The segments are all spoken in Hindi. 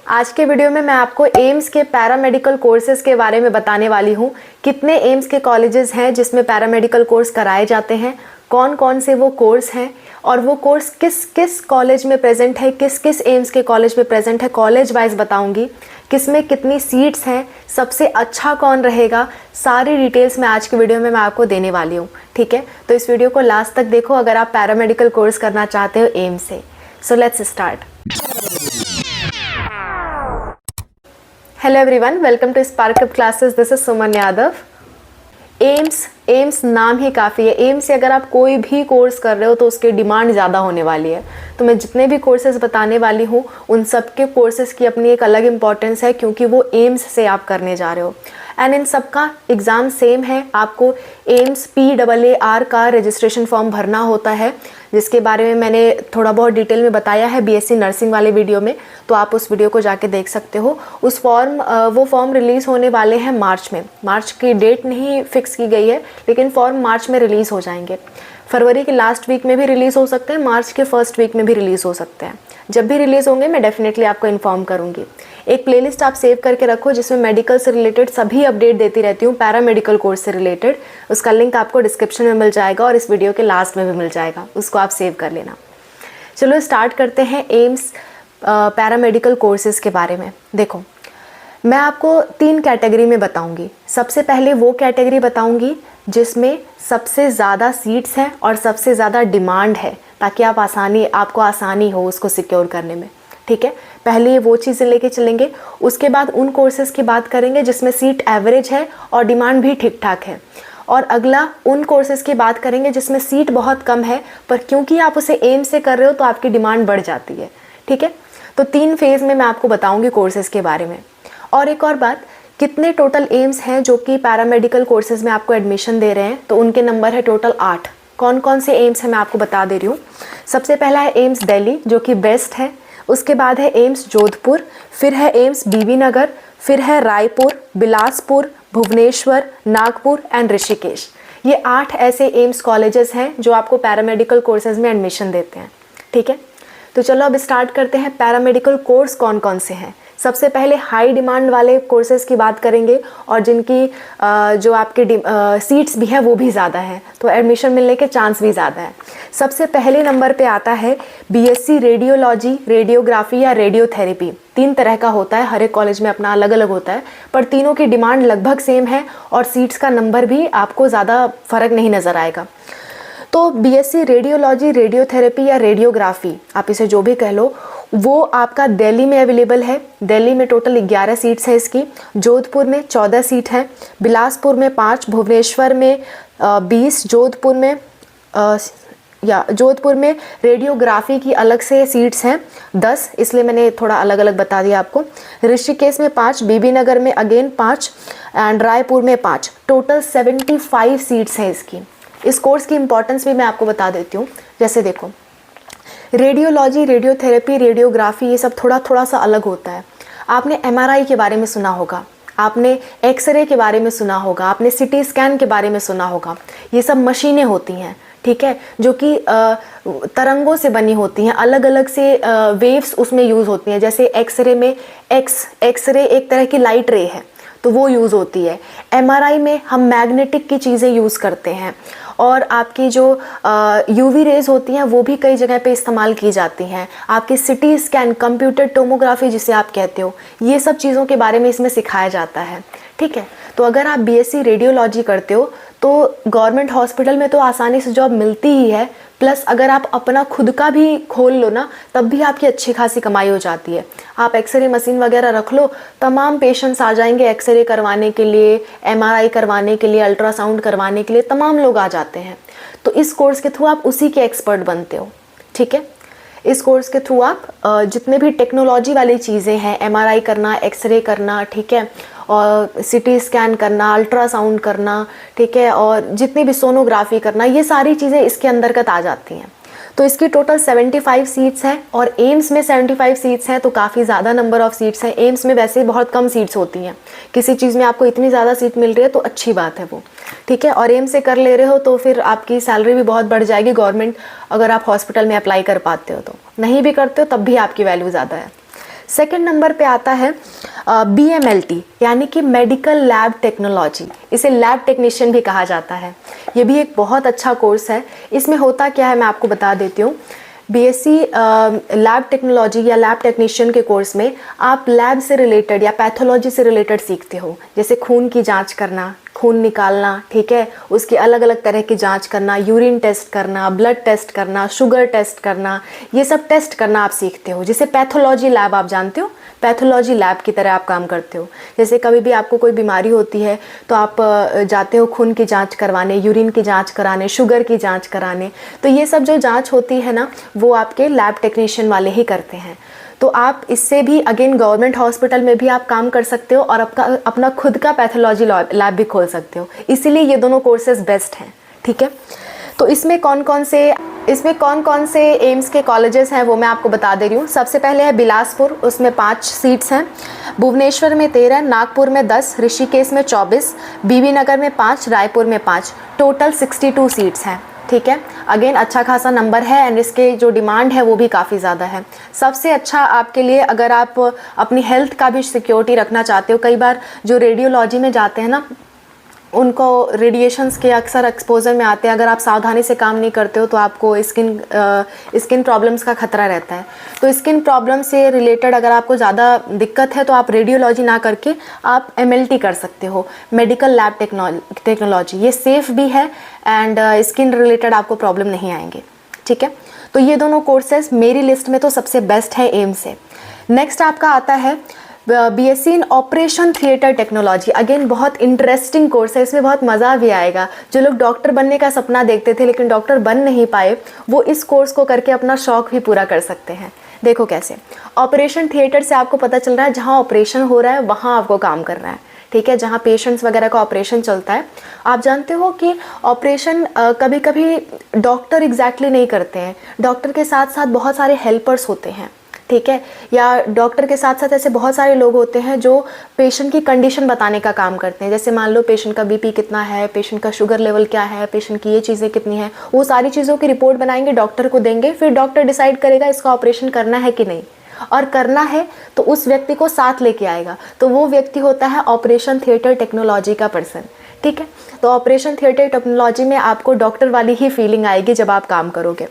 आज के वीडियो में मैं आपको एम्स के पैरामेडिकल कोर्सेज के बारे में बताने वाली हूँ। कितने एम्स के कॉलेजेस हैं जिसमें पैरामेडिकल कोर्स कराए जाते हैं, कौन कौन से वो कोर्स हैं और वो कोर्स किस किस कॉलेज में प्रेजेंट है, किस किस एम्स के कॉलेज में प्रेजेंट है, कॉलेज वाइज बताऊंगी। किस में कितनी सीट्स हैं, सबसे अच्छा कौन रहेगा, सारी डिटेल्स मैं आज की वीडियो में मैं आपको देने वाली हूँ। ठीक है, तो इस वीडियो को लास्ट तक देखो अगर आप पैरामेडिकल कोर्स करना चाहते हो एम्स से। So let's start. Hello everyone, welcome to Spark Up classes. This is Suman Yadav. AIIMS नाम ही काफ़ी है। एम्स से अगर आप कोई भी कोर्स कर रहे हो तो उसकी डिमांड ज़्यादा होने वाली है। तो मैं जितने भी कोर्सेज बताने वाली हूँ उन सब के कोर्सेज़ की अपनी एक अलग इंपॉर्टेंस है, क्योंकि वो एम्स से आप करने जा रहे हो एंड इन सब का एग्ज़ाम सेम है। आपको एम्स PAAR का रजिस्ट्रेशन फॉर्म भरना होता है, जिसके बारे में मैंने थोड़ा बहुत डिटेल में बताया है BSc नर्सिंग वाले वीडियो में, तो आप उस वीडियो को जाके देख सकते हो। वो फॉर्म रिलीज़ होने वाले हैं मार्च में। मार्च की डेट नहीं फिक्स की गई है, लेकिन फॉर्म मार्च में रिलीज़ हो जाएंगे। फरवरी के लास्ट वीक में भी रिलीज़ हो सकते हैं, मार्च के फर्स्ट वीक में भी रिलीज़ हो सकते हैं। जब भी रिलीज़ होंगे मैं डेफिनेटली आपको इन्फॉर्म करूँगी। एक प्लेलिस्ट आप सेव करके रखो जिसमें मेडिकल से रिलेटेड सभी अपडेट देती रहती हूँ, पैरामेडिकल कोर्स से रिलेटेड। उसका लिंक आपको डिस्क्रिप्शन में मिल जाएगा और इस वीडियो के लास्ट में भी मिल जाएगा, उसको आप सेव कर लेना। चलो स्टार्ट करते हैं एम्स पैरामेडिकल कोर्सेज़ के बारे में। देखो, मैं आपको 3 कैटेगरी में बताऊंगी। सबसे पहले वो कैटेगरी बताऊंगी जिसमें सबसे ज़्यादा सीट्स हैं और सबसे ज़्यादा डिमांड है, ताकि आपको आसानी हो उसको सिक्योर करने में। ठीक है, पहले वो चीज़ें लेके चलेंगे। उसके बाद उन कोर्सेज़ की बात करेंगे जिसमें सीट एवरेज है और डिमांड भी ठीक ठाक है। और अगला उन कोर्सेज़ की बात करेंगे जिसमें सीट बहुत कम है, पर क्योंकि आप उसे एम से कर रहे हो तो आपकी डिमांड बढ़ जाती है। ठीक है, तो 3 फेज़ में मैं आपको बताऊंगी कोर्सेज़ के बारे में। और एक और बात, कितने टोटल एम्स हैं जो कि पैरामेडिकल कोर्सेज़ में आपको एडमिशन दे रहे हैं, तो उनके नंबर है टोटल 8। कौन कौन से एम्स हैं मैं आपको बता दे रही हूँ। सबसे पहला है एम्स दिल्ली, जो कि बेस्ट है। उसके बाद है एम्स जोधपुर, फिर है एम्स BB नगर, फिर है रायपुर, बिलासपुर, भुवनेश्वर, नागपुर एंड ऋषिकेश। ये 8 ऐसे एम्स कॉलेजेस हैं जो आपको पैरामेडिकल कोर्सेज़ में एडमिशन देते हैं। ठीक है, तो चलो अब स्टार्ट करते हैं। पैरामेडिकल कोर्स कौन कौन से हैं। सबसे पहले हाई डिमांड वाले कोर्सेज़ की बात करेंगे और जिनकी जो आपके सीट्स भी हैं वो भी ज़्यादा हैं, तो एडमिशन मिलने के चांस भी ज़्यादा है। सबसे पहले नंबर पे आता है BSc रेडियोलॉजी, रेडियोग्राफी या रेडियोथेरेपी। 3 तरह का होता है, हर एक कॉलेज में अपना अलग अलग होता है, पर तीनों की डिमांड लगभग सेम है और सीट्स का नंबर भी आपको ज़्यादा फ़र्क नहीं नज़र आएगा। तो BSc रेडियोलॉजी, रेडियोथेरेपी या रेडियोग्राफी, आप इसे जो भी कह लो, वो आपका दिल्ली में अवेलेबल है। दिल्ली में टोटल 11 सीट्स है इसकी, जोधपुर में 14 सीट है, बिलासपुर में 5, भुवनेश्वर में 20, जोधपुर में रेडियोग्राफी की अलग से सीट्स हैं 10, इसलिए मैंने थोड़ा अलग अलग बता दिया आपको। ऋषिकेश में 5, BB नगर में अगेन 5 एंड रायपुर में 5। टोटल 75 सीट्स हैं इसकी। इस कोर्स की इंपॉर्टेंस भी मैं आपको बता देती हूँ। जैसे देखो, रेडियोलॉजी, रेडियोथेरेपी, रेडियोग्राफी ये सब थोड़ा थोड़ा सा अलग होता है। आपने MRI के बारे में सुना होगा, आपने एक्सरे के बारे में सुना होगा, आपने CT स्कैन के बारे में सुना होगा। ये सब मशीनें होती हैं, ठीक है, जो कि तरंगों से बनी होती हैं, अलग अलग से वेव्स उसमें यूज़ होती हैं। जैसे एक्सरे में एक्सरे एक तरह की लाइट रे है, तो वो यूज़ होती है। MRI में हम मैग्नेटिक की चीज़ें यूज़ करते हैं और आपकी जो UV रेज़ होती हैं वो भी कई जगह पे इस्तेमाल की जाती हैं। आपकी CT स्कैन, कंप्यूटर टोमोग्राफी जिसे आप कहते हो, ये सब चीज़ों के बारे में इसमें सिखाया जाता है। ठीक है, तो अगर आप BSc रेडियोलॉजी करते हो तो गवर्नमेंट हॉस्पिटल में तो आसानी से जॉब मिलती ही है, प्लस अगर आप अपना खुद का भी खोल लो ना, तब भी आपकी अच्छी खासी कमाई हो जाती है। आप एक्सरे मशीन वगैरह रख लो, तमाम पेशेंट्स आ जाएंगे एक्सरे करवाने के लिए, MRI करवाने के लिए, अल्ट्रासाउंड करवाने के लिए, तमाम लोग आ जाते हैं। तो इस कोर्स के थ्रू आप उसी के एक्सपर्ट बनते हो। ठीक है, इस कोर्स के थ्रू आप जितने भी टेक्नोलॉजी वाली चीज़ें हैं, MRI करना, एक्सरे करना, ठीक है, और CT स्कैन करना, अल्ट्रासाउंड करना, ठीक है, और जितनी भी सोनोग्राफी करना, ये सारी चीज़ें इसके अंतर्गत आ जाती हैं। तो इसकी टोटल 75 सीट्स हैं और एम्स में 75 सीट्स हैं, तो काफ़ी ज़्यादा नंबर ऑफ़ सीट्स हैं। एम्स में वैसे बहुत कम सीट्स होती हैं, किसी चीज़ में आपको इतनी ज़्यादा सीट मिल रही है तो अच्छी बात है वो। ठीक है, और एम्स से कर ले रहे हो तो फिर आपकी सैलरी भी बहुत बढ़ जाएगी गवर्नमेंट, अगर आप हॉस्पिटल में अप्लाई कर पाते हो तो। नहीं भी करते हो तब भी आपकी वैल्यू ज़्यादा है। सेकंड नंबर पे आता है BMLT यानी कि मेडिकल लैब टेक्नोलॉजी, इसे लैब टेक्नीशियन भी कहा जाता है। ये भी एक बहुत अच्छा कोर्स है। इसमें होता क्या है मैं आपको बता देती हूँ। BSc लैब टेक्नोलॉजी या लैब टेक्नीशियन के कोर्स में आप लैब से रिलेटेड या पैथोलॉजी से रिलेटेड सीखते हो, जैसे खून की जांच करना, खून निकालना, ठीक है, उसकी अलग अलग तरह की जांच करना, यूरिन टेस्ट करना, ब्लड टेस्ट करना, शुगर टेस्ट करना, ये सब टेस्ट करना आप सीखते हो, जिसे पैथोलॉजी लैब आप जानते हो, पैथोलॉजी लैब की तरह आप काम करते हो। जैसे कभी भी आपको कोई बीमारी होती है तो आप जाते हो खून की जांच करवाने, यूरिन की जांच कराने, शुगर की जांच कराने, तो ये सब जो जांच होती है ना वो आपके लैब टेक्नीशियन वाले ही करते हैं। तो आप इससे भी अगेन गवर्नमेंट हॉस्पिटल में भी आप काम कर सकते हो और अपना खुद का पैथोलॉजी लैब भी खोल सकते हो, इसीलिए ये दोनों कोर्सेज बेस्ट हैं, ठीक है। तो इसमें कौन कौन से एम्स के कॉलेजेस हैं वो मैं आपको बता दे रही हूँ। सबसे पहले है बिलासपुर, उसमें 5 सीट्स हैं, भुवनेश्वर में 13, नागपुर में 10, ऋषिकेश में 24, बीबी नगर में 5, रायपुर में 5, टोटल 62 सीट्स हैं, ठीक है। अगेन अच्छा खासा नंबर है एंड इसके जो डिमांड है वो भी काफ़ी ज़्यादा है। सबसे अच्छा आपके लिए अगर आप अपनी हेल्थ का भी सिक्योरिटी रखना चाहते हो, कई बार जो रेडियोलॉजी में जाते हैं ना उनको रेडिएशंस के अक्सर एक्सपोजर में आते हैं, अगर आप सावधानी से काम नहीं करते हो तो आपको स्किन प्रॉब्लम्स का खतरा रहता है। तो स्किन प्रॉब्लम से रिलेटेड अगर आपको ज़्यादा दिक्कत है तो आप रेडियोलॉजी ना करके आप MLT कर सकते हो, मेडिकल लैब टेक्नोलॉजी। ये सेफ़ भी है एंड स्किन रिलेटेड आपको प्रॉब्लम नहीं आएंगे, ठीक है। तो ये दोनों कोर्सेज मेरी लिस्ट में तो सबसे बेस्ट है एम्स से। नेक्स्ट आपका आता है BSc इन ऑपरेशन थिएटर टेक्नोलॉजी। अगेन बहुत इंटरेस्टिंग कोर्स है, इसमें बहुत मज़ा भी आएगा। जो लोग डॉक्टर बनने का सपना देखते थे लेकिन डॉक्टर बन नहीं पाए, वो इस कोर्स को करके अपना शौक भी पूरा कर सकते हैं। देखो कैसे, ऑपरेशन थिएटर से आपको पता चल रहा है जहाँ ऑपरेशन हो रहा है वहाँ आपको काम करना है, ठीक है, जहाँ पेशेंट्स वगैरह का ऑपरेशन चलता है। आप जानते हो कि ऑपरेशन कभी कभी डॉक्टर एग्जैक्टली नहीं करते हैं, डॉक्टर के साथ साथ बहुत सारे हेल्पर्स होते हैं, ठीक है, या डॉक्टर के साथ साथ ऐसे बहुत सारे लोग होते हैं जो पेशेंट की कंडीशन बताने का काम करते हैं। जैसे मान लो पेशेंट का BP कितना है, पेशेंट का शुगर लेवल क्या है, पेशेंट की ये चीज़ें कितनी हैं, वो सारी चीज़ों की रिपोर्ट बनाएंगे, डॉक्टर को देंगे, फिर डॉक्टर डिसाइड करेगा इसका ऑपरेशन करना है कि नहीं, और करना है तो उस व्यक्ति को साथ लेके आएगा। तो वो व्यक्ति होता है ऑपरेशन थिएटर टेक्नोलॉजी का पर्सन, ठीक है। तो ऑपरेशन थिएटर टेक्नोलॉजी में आपको डॉक्टर वाली ही फीलिंग आएगी जब आप काम करोगे।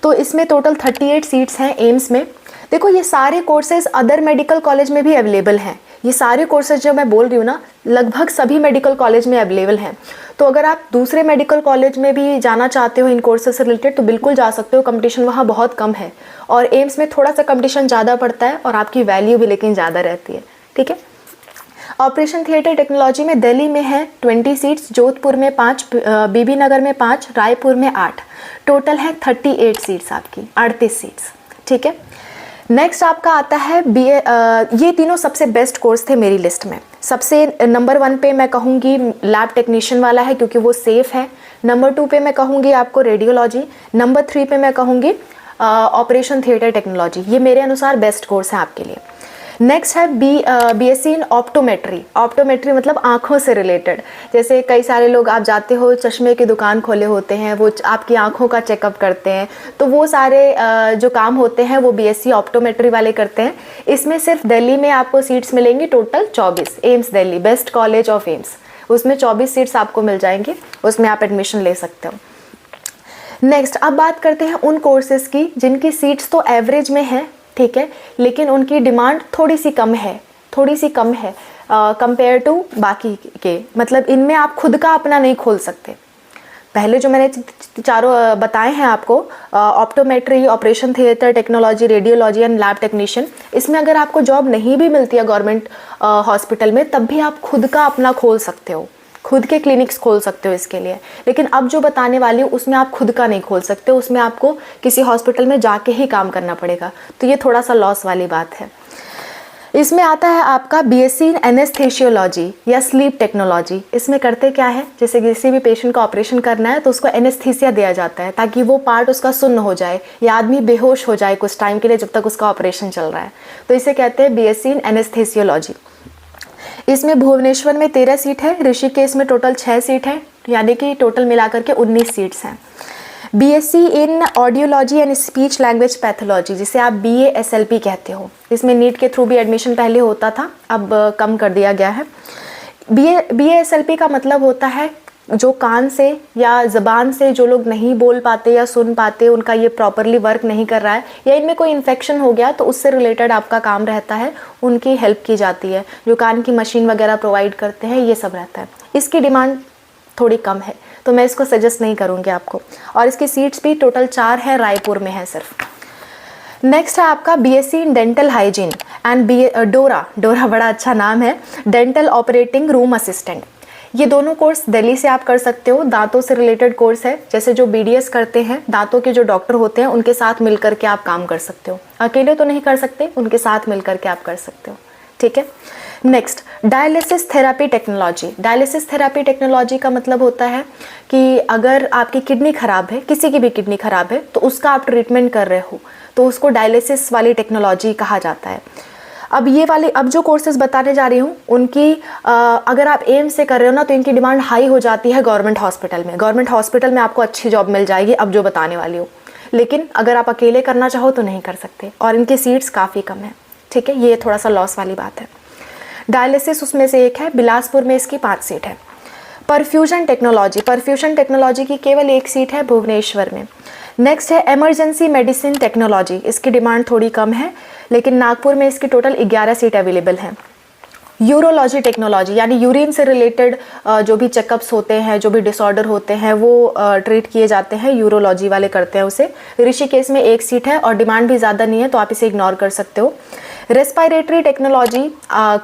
तो इसमें टोटल 38 सीट्स हैं एम्स में। देखो ये सारे कोर्सेज अदर मेडिकल कॉलेज में भी अवेलेबल हैं। ये सारे कोर्सेज जो मैं बोल रही हूँ ना लगभग सभी मेडिकल कॉलेज में अवेलेबल हैं। तो अगर आप दूसरे मेडिकल कॉलेज में भी जाना चाहते हो इन कोर्सेज से रिलेटेड तो बिल्कुल जा सकते हो, कंपटीशन वहाँ बहुत कम है और एम्स में थोड़ा सा कंपटीशन ज़्यादा पड़ता है और आपकी वैल्यू भी लेकिन ज़्यादा रहती है, ठीक है। ऑपरेशन थिएटर टेक्नोलॉजी में दिल्ली में है 20 सीट्स, जोधपुर में 5, बीबी नगर में 5, रायपुर में 8, टोटल है 38 सीट्स आपकी, 38 सीट्स, ठीक है। नेक्स्ट आपका आता है ये तीनों सबसे बेस्ट कोर्स थे मेरी लिस्ट में। सबसे नंबर 1 पे मैं कहूँगी लैब टेक्नीशियन वाला है क्योंकि वो सेफ़ है। नंबर 2 पे मैं कहूँगी आपको रेडियोलॉजी। नंबर 3 पे मैं कहूँगी ऑपरेशन थिएटर टेक्नोलॉजी। ये मेरे अनुसार बेस्ट कोर्स है आपके लिए। नेक्स्ट है BSc इन ऑप्टोमेट्री। ऑप्टोमेट्री मतलब आँखों से रिलेटेड। जैसे कई सारे लोग आप जाते हो चश्मे की दुकान खोले होते हैं, वो आपकी आँखों का चेकअप करते हैं, तो वो सारे जो काम होते हैं वो BSc ऑप्टोमेट्री वाले करते हैं। इसमें सिर्फ दिल्ली में आपको सीट्स मिलेंगी total 24। AIIMS Delhi, best college of AIIMS, उसमें 24 सीट्स आपको मिल जाएंगी, उसमें आप एडमिशन ले सकते हो। नेक्स्ट अब बात करते हैं उन कोर्सेज़ की जिनकी सीट्स तो एवरेज में है, ठीक है, लेकिन उनकी डिमांड थोड़ी सी कम है कंपेयर टू बाकी के। मतलब इनमें आप खुद का अपना नहीं खोल सकते। पहले जो मैंने चारों बताए हैं आपको, optometry, operation theatre technology, radiology and lab technician, इसमें अगर आपको जॉब नहीं भी मिलती है गवर्नमेंट हॉस्पिटल में तब भी आप खुद का अपना खोल सकते हो, खुद के क्लिनिक्स खोल सकते हो इसके लिए। लेकिन अब जो बताने वाली हूँ उसमें आप खुद का नहीं खोल सकते, उसमें आपको किसी हॉस्पिटल में जाके ही काम करना पड़ेगा, तो ये थोड़ा सा लॉस वाली बात है। इसमें आता है आपका BSc इन एनेस्थेसियोलॉजी या स्लीप टेक्नोलॉजी। इसमें करते क्या है, जैसे किसी भी पेशेंट का ऑपरेशन करना है तो उसको एनेस्थीसिया दिया जाता है ताकि वो पार्ट उसका सुन्न हो जाए या आदमी बेहोश हो जाए कुछ टाइम के लिए जब तक उसका ऑपरेशन चल रहा है, तो इसे कहते हैं BSc इन एनेस्थेसियोलॉजी। इसमें भुवनेश्वर में 13 सीट है, ऋषिकेश में टोटल 6 सीट है, यानी कि टोटल मिलाकर के 19 सीट्स हैं। BSc in audiology and speech language pathology, जिसे आप BASLP कहते हो। इसमें नीट के थ्रू भी एडमिशन पहले होता था, अब कम कर दिया गया है। BASLP का मतलब होता है जो कान से या ज़बान से जो लोग नहीं बोल पाते या सुन पाते, उनका ये प्रॉपरली वर्क नहीं कर रहा है या इनमें कोई इन्फेक्शन हो गया, तो उससे रिलेटेड आपका काम रहता है, उनकी हेल्प की जाती है। जो कान की मशीन वगैरह प्रोवाइड करते हैं, ये सब रहता है। इसकी डिमांड थोड़ी कम है, तो मैं इसको सजेस्ट नहीं करूँगी आपको। और इसकी सीट्स भी टोटल 4 है, रायपुर में है सिर्फ। नेक्स्ट है आपका BSc in dental hygiene and डोरा बड़ा अच्छा नाम है, डेंटल ऑपरेटिंग रूम असिस्टेंट। ये दोनों कोर्स दिल्ली से आप कर सकते हो। दांतों से रिलेटेड कोर्स है, जैसे जो BDS करते हैं, दांतों के जो डॉक्टर होते हैं, उनके साथ मिल करके आप काम कर सकते हो। अकेले तो नहीं कर सकते, उनके साथ मिल करके आप कर सकते हो, ठीक है। Next, dialysis therapy technology. Dialysis therapy technology का मतलब होता है कि अगर आपकी किडनी ख़राब है, किसी की भी किडनी ख़राब है, तो उसका आप ट्रीटमेंट कर रहे हो, तो उसको डायलिसिस वाली टेक्नोलॉजी कहा जाता है। अब जो कोर्सेज बताने जा रही हूँ, उनकी अगर आप एम्स से कर रहे हो ना, तो इनकी डिमांड हाई हो जाती है गवर्नमेंट हॉस्पिटल में। गवर्नमेंट हॉस्पिटल में आपको अच्छी जॉब मिल जाएगी, अब जो बताने वाली हूँ। लेकिन अगर आप अकेले करना चाहो तो नहीं कर सकते, और इनकी सीट्स काफ़ी कम है, ठीक है। ये थोड़ा सा लॉस वाली बात है। डायलिसिस उसमें से एक है, बिलासपुर में इसकी 5 सीट है। परफ्यूजन टेक्नोलॉजी की केवल 1 सीट है, भुवनेश्वर में। नेक्स्ट है इमरजेंसी मेडिसिन टेक्नोलॉजी। इसकी डिमांड थोड़ी कम है, लेकिन नागपुर में इसकी टोटल 11 सीट अवेलेबल हैं। यूरोलॉजी टेक्नोलॉजी, यानी यूरिन से रिलेटेड जो भी चेकअप्स होते हैं, जो भी डिसऑर्डर होते हैं, वो ट्रीट किए जाते हैं, यूरोलॉजी वाले करते हैं उसे। ऋषिकेश में 1 सीट है और डिमांड भी ज़्यादा नहीं है, तो आप इसे इग्नोर कर सकते हो। रेस्पिरेटरी टेक्नोलॉजी,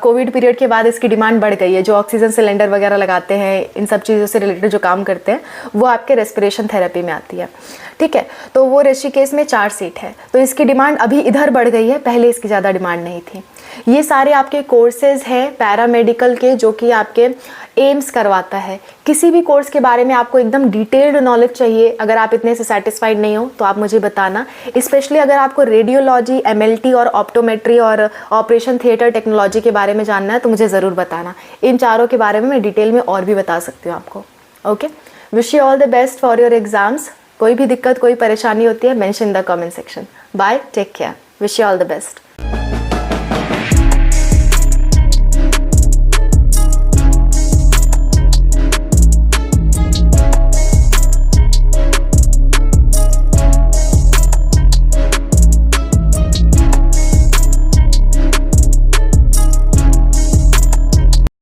कोविड पीरियड के बाद इसकी डिमांड बढ़ गई है। जो ऑक्सीजन सिलेंडर वगैरह लगाते हैं, इन सब चीज़ों से रिलेटेड जो काम करते हैं, वो आपके रेस्पिरेशन थेरेपी में आती है, ठीक है। तो वो ऋषिकेश में 4 सीट है, तो इसकी डिमांड अभी इधर बढ़ गई है, पहले इसकी ज़्यादा डिमांड नहीं थी। ये सारे आपके कोर्सेज हैं पैरामेडिकल के, जो कि आपके एम्स करवाता है। किसी भी कोर्स के बारे में आपको एकदम डिटेल्ड नॉलेज चाहिए, अगर आप इतने से सेटिस्फाइड नहीं हो तो आप मुझे बताना। स्पेशली अगर आपको रेडियोलॉजी, MLT और ऑप्टोमेट्री और ऑपरेशन थिएटर टेक्नोलॉजी के बारे में जानना है, तो मुझे ज़रूर बताना। इन चारों के बारे में मैं डिटेल में और भी बता सकती हूँ आपको। Okay, wish you all the best for your exams. कोई भी दिक्कत, कोई परेशानी होती है, mention in the comment section. Bye, take care, wish you all the best.